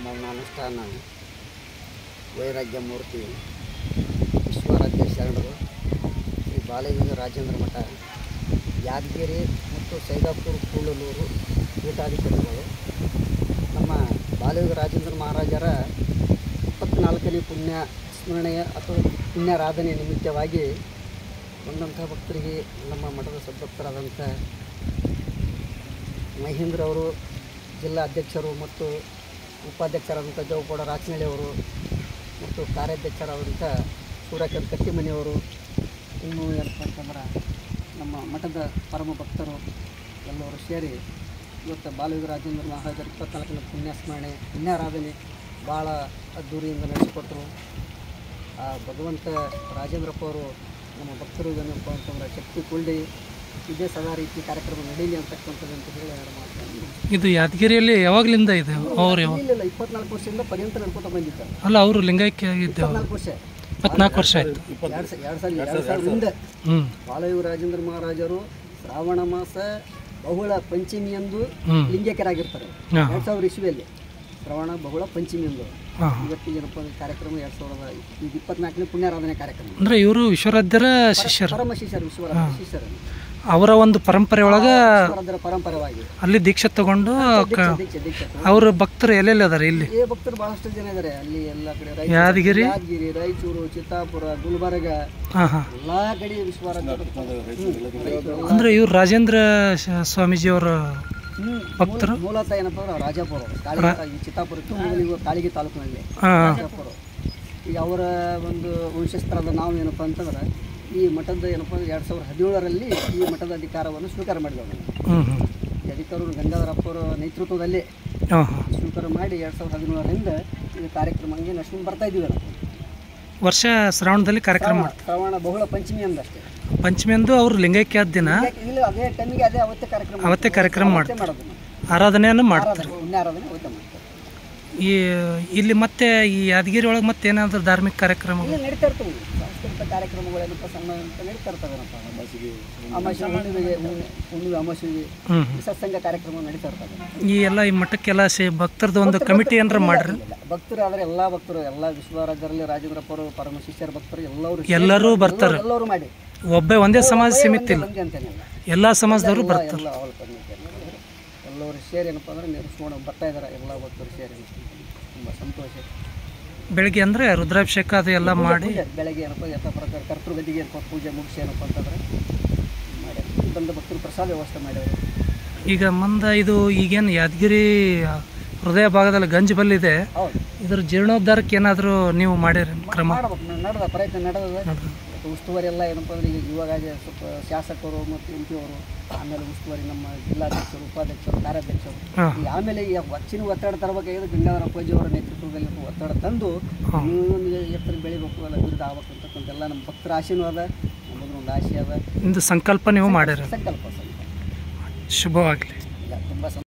ಮೌನಾನುಷ್ಠಾನ ವೈರಾಗ್ಯ ಮೂರ್ತಿ ವಿಶ್ವರಾಧ್ಯ ಶರಣರು ಶ್ರೀ ಬಾಲಯೋಗಿ ರಾಜೇಂದ್ರ ಮಠ ಯಾದಗಿರಿ ಮತ್ತು ಸೈದಾಪುರ ಕೂಳಲೂರು ಪೀಠಾಧಿಪತಿಗಳು ನಮ್ಮ ಬಾಲಯೋಗಿ ರಾಜೇಂದ್ರ ಮಹಾರಾಜರ 24ನೇ ಪುಣ್ಯ ಸ್ಮರಣೆಯ ಅಥವಾ ಪುಣ್ಯಾರಾಧನೆ ನಿಮಿತ್ತವಾಗಿ ಬಂದಂಥ ಭಕ್ತರಿಗೆ ನಮ್ಮ ಮಠದ ಸದ್ಭಕ್ತರಾದಂಥ ಮಹೇಂದ್ರ ಅವರು ಜಿಲ್ಲಾ ಅಧ್ಯಕ್ಷರು ಮತ್ತು ಉಪಾಧ್ಯಕ್ಷರಾದಂಥ ಜೌಕೋಡ ರಾಚನಳ್ಳಿ ಅವರು ಮತ್ತು ಕಾರ್ಯಾಧ್ಯಕ್ಷರಾದಂಥ ಸೂರ್ಯಕಾಂತ್ ಕಟ್ಟಿಮನಿಯವರು ಇನ್ನೂ ಏನಪ್ಪ ಅಂತಂದ್ರೆ ನಮ್ಮ ಮಠದ ಪರಮ ಭಕ್ತರು ಎಲ್ಲರೂ ಸೇರಿ ಇವತ್ತು ಬಾಲಯೋಗಿ ರಾಜೇಂದ್ರ ಮಹಾರಾಜರ 24ನೇ ಪುಣ್ಯಸ್ಮರಣೆ ಪುಣ್ಯಾರಾಧನೆ ಭಾಳ ಅದ್ದೂರಿಯಿಂದ ನಡೆಸಿಕೊಟ್ಟರು. ಆ ಭಗವಂತ ರಾಜೇಂದ್ರಪ್ಪ ಅವರು ನಮ್ಮ ಭಕ್ತರು ಏನಪ್ಪ ಅಂತಂದ್ರೆ ಶಕ್ತಿ ಕೊಳ್ಳಿ ಇದೇ ಸದಾ ರೀತಿ ಕಾರ್ಯಕ್ರಮ ನಡೀಲಿ ಅಂತಕ್ಕಂಥದ್ದು ಅಂತ ಹೇಳಿ ಮಾತಾಡ್ತೀನಿ. ಇದು ಯಾದಗಿರಿಯಲ್ಲಿ ಯಾವಾಗಲಿಂದ ಇದೆ? ಅವರು ಇಲ್ಲ 24 ವರ್ಷದಿಂದ ಪರ್ಯಂತ ನಡ್ಕೊತ ಬಂದಿದ್ದಾರೆ. ಅಲ್ಲ, ಅವರು ಲಿಂಗೈಕ್ಯ ಆಗಿದ್ದು 24 ವರ್ಷ ಆಯಿತು. 2000ರಿಂದ ಬಾಲಯೋಗಿ ರಾಜೇಂದ್ರ ಮಹಾರಾಜರು ಶ್ರಾವಣ ಮಾಸ ಬಹುಳ ಪಂಚಮಿಯಂದು ಲಿಂಗೈಕ್ಯರಾಗಿರ್ತಾರೆ. 2000 ಇಸ್ವಿಯಲ್ಲಿ ಶ್ರವಣ ಬಹುಳ ಪಂಚಮಿಯಂದು. ಇವತ್ತಿಗೆ ಏನಪ್ಪ ಕಾರ್ಯಕ್ರಮ 2024ನೇ ಪುಣ್ಯಾರಾಧನೆ ಕಾರ್ಯಕ್ರಮ. ಅಂದರೆ ಇವರು ವಿಶ್ವರಾಧ್ಯರ ಶಿಷ್ಯರು, ಪರಮ ಶಿಷ್ಯರು, ವಿಶ್ವರಾಧ್ಯ ಶಿಷ್ಯರು. ಅವರ ಒಂದು ಪರಂಪರೆ ಒಳಗೆ ಪರಂಪರವಾಗಿ ಅಲ್ಲಿ ದೀಕ್ಷೆ ತಗೊಂಡು ಅವ್ರ ಭಕ್ತರು ಎಲ್ಲೆಲ್ಲಿ ಅದಾರೆ? ಇಲ್ಲಿ ಭಕ್ತರು ಬಹಳಷ್ಟು ಜನ ಇದ್ದಾರೆ. ಅಲ್ಲಿ ಎಲ್ಲ ಕಡೆ ಯಾದಗಿರಿ, ರಾಯಚೂರು, ಚಿತ್ತಾಪುರ, ಗುಲ್ಬರ್ಗ ಎಲ್ಲಾ ಕಡೆ ವಿಶ್ವರಾಧ್ಯ. ಅಂದ್ರೆ ಇವ್ರು ರಾಜೇಂದ್ರ ಸ್ವಾಮೀಜಿಯವರ ಭಕ್ತರು. ಮೂಲತಃ ಏನಪ್ಪ ಅಂದ್ರೆ ರಾಜಾಪುರ, ಚಿತ್ತಾಪುರ ಕಾಳಿಗೆ ತಾಲೂಕಿನಲ್ಲಿ ರಾಜಾಪುರ. ಈಗ ಅವರ ಒಂದು ವಂಶಸ್ಥರಾದ ನಾವು ಏನಪ್ಪ ಅಂತಂದ್ರೆ ಈ ಮಠದ ಏನಪ್ಪ 2017ರಲ್ಲಿ ಈ ಮಠದ ಅಧಿಕಾರವನ್ನು ಸ್ವೀಕಾರ ಮಾಡಿದವರು. ಈ ಅಧಿಕಾರವನ್ನು ಗಂಗಾಧರಪ್ಪರ ನೇತೃತ್ವದಲ್ಲಿ ಸ್ವೀಕಾರ ಮಾಡಿ 2017ರಿಂದ ಈ ಕಾರ್ಯಕ್ರಮ ಹಂಗೆ ನಡ್ಸ್ಕೊಂಡು ಬರ್ತಾ ಇದ್ದೀವಿ. ವರ್ಷ ಶ್ರಾವಣದಲ್ಲಿ ಕಾರ್ಯಕ್ರಮ ಶ್ರಾವಣ ಬಹುಳ ಪಂಚಮಿ ಅಂದಷ್ಟೇ. ಪಂಚಮಿ ಅಂದು ಅವರು ಲಿಂಗೈಕ್ಯ ದಿನ ಇಲ್ಲ, ಅದೇ ಟೈಮಿಗೆ ಅದೇ ಅವತ್ತೇ ಕಾರ್ಯಕ್ರಮ ಮಾಡ್ತಾರೆ, ಆರಾಧನೆಯನ್ನು ಮಾಡ್ತಾರೆ. ಪುಣ್ಯಾರಾಧನೆ ಅವತ್ತೇ ಮಾಡ್ತಾರೆ. ಇಲ್ಲಿ ಮತ್ತೆ ಈ ಯಾದಗಿರಿ ಒಳಗೆ ಮತ್ತೆ ಏನಾದರೂ ಧಾರ್ಮಿಕ ಕಾರ್ಯಕ್ರಮಗಳು ನಡೀತಾ ಇರ್ತವೆ. ಸಾಂಸ್ಕೃತಿಕ ಕಾರ್ಯಕ್ರಮಗಳೇನಪ್ಪ ಸಣ್ಣ ಅಂತ ನಡೀತಾ ಇರ್ತವೇನಪ್ಪ. ಹುಣ್ಣಿಮೆ ಅಮಾವಾಸ್ಯೆಗೆ ಸತ್ಸಂಗ ಕಾರ್ಯಕ್ರಮ ನಡೀತಾ ಇರ್ತವೆ. ಈ ಎಲ್ಲ ಈ ಮಠಕ್ಕೆಲ್ಲ ಭಕ್ತರದ್ದು ಒಂದು ಕಮಿಟಿ ಏನಾರ ಮಾಡ್ರಿ? ಭಕ್ತರು ಆದರೆ ಎಲ್ಲ ಭಕ್ತರು ಎಲ್ಲ ವಿಶ್ವರಾಜರಲ್ಲಿ ರಾಜೇಂದ್ರಪ್ಪ ಅವರು ಪರಮ ಶಿಷ್ಯರ ಭಕ್ತರು ಎಲ್ಲರೂ ಬರ್ತಾರೆ. ಎಲ್ಲರೂ ಮಾಡಿ ಒಂದೇ ಸಮಾಜ ಸೀಮಿತ ಇಲ್ಲ, ಎಲ್ಲ ಸಮಾಜದವರು ಬರ್ತಾರೆ. ಎಲ್ಲರೂ ಸೇರಿ ಏನಪ್ಪ ಅಂದ್ರೆ ನೆರೆಸ್ಕೊಂಡು ಬರ್ತಾ ಇದ್ದಾರೆ. ಎಲ್ಲ ಭಕ್ತರು ಸೇರಿ ತುಂಬ ಸಂತೋಷ. ಬೆಳಗ್ಗೆ ಅಂದರೆ ರುದ್ರಾಭಿಷೇಕ ಅದು ಎಲ್ಲ ಮಾಡಿ ಬೆಳಗ್ಗೆ ಏನಪ್ಪ ಯಥ ಪ್ರಕಾರ ಕರ್ತೃ ಗದಿಗೆ ಏನಪ್ಪ ಪೂಜೆ ಮುಗಿಸಿ ಏನಪ್ಪ ಅಂತಂದ್ರೆ ಮಾಡಿ ಬಂದ ಭಕ್ತರು ಪ್ರಸಾದ ವ್ಯವಸ್ಥೆ ಮಾಡ್ಯಾರ. ಈಗ ಮುಂದೆ ಇದು ಈಗೇನು ಯಾದಗಿರಿ ಹೃದಯ ಭಾಗದಲ್ಲಿ ಗಂಜ್ ಬಲ್ಲಿದೆ, ಇದ್ರ ಜೀರ್ಣೋದ್ಧಾರಕ್ಕೆ ಏನಾದರೂ ನೀವು ಮಾಡಿರಿ ಕ್ರಮ? ನಡೆದ ಪ್ರಯತ್ನ ನಡೆದ. ಉಸ್ತುವಾರಿ ಎಲ್ಲ ಏನಪ್ಪ ಅಂದ್ರೆ ಈಗ ಇವಾಗ ಸ್ವಲ್ಪ ಶಾಸಕರು ಮತ್ತು MP ಅವರು, ಆಮೇಲೆ ಉಸ್ತುವಾರಿ ನಮ್ಮ ಜಿಲ್ಲಾಧ್ಯಕ್ಷರು, ಉಪಾಧ್ಯಕ್ಷರು, ಕಾರ್ಯಾಧ್ಯಕ್ಷರು, ಆಮೇಲೆ ಈಗ ಹೆಚ್ಚಿನ ಒತ್ತಡ ತರಬೇಕಾಗಿದೆ. ಗಂಗಾಧರ ಅಪ್ಪಾಜಿ ಅವರ ನೇತೃತ್ವದಲ್ಲಿ ಒತ್ತಡ ತಂದು ಇನ್ನೊಂದು ಎತ್ತರ ಬೆಳಿಬೇಕು, ಅಲ್ಲ ಅಭಿವೃದ್ಧಿ ಆಗ್ಬೇಕು ಅಂತಕ್ಕಂಥ ಎಲ್ಲ ನಮ್ಮ ಭಕ್ತರ ಆಶೆನೂ ಅದ, ನಮ್ಮದು ಒಂದು ಆಶೆ ಅದ. ಇಂದು ಸಂಕಲ್ಪ ನೀವು ಮಾಡಿರಿ. ಸಂಕಲ್ಪ ಶುಭವಾಗಲಿ. ತುಂಬ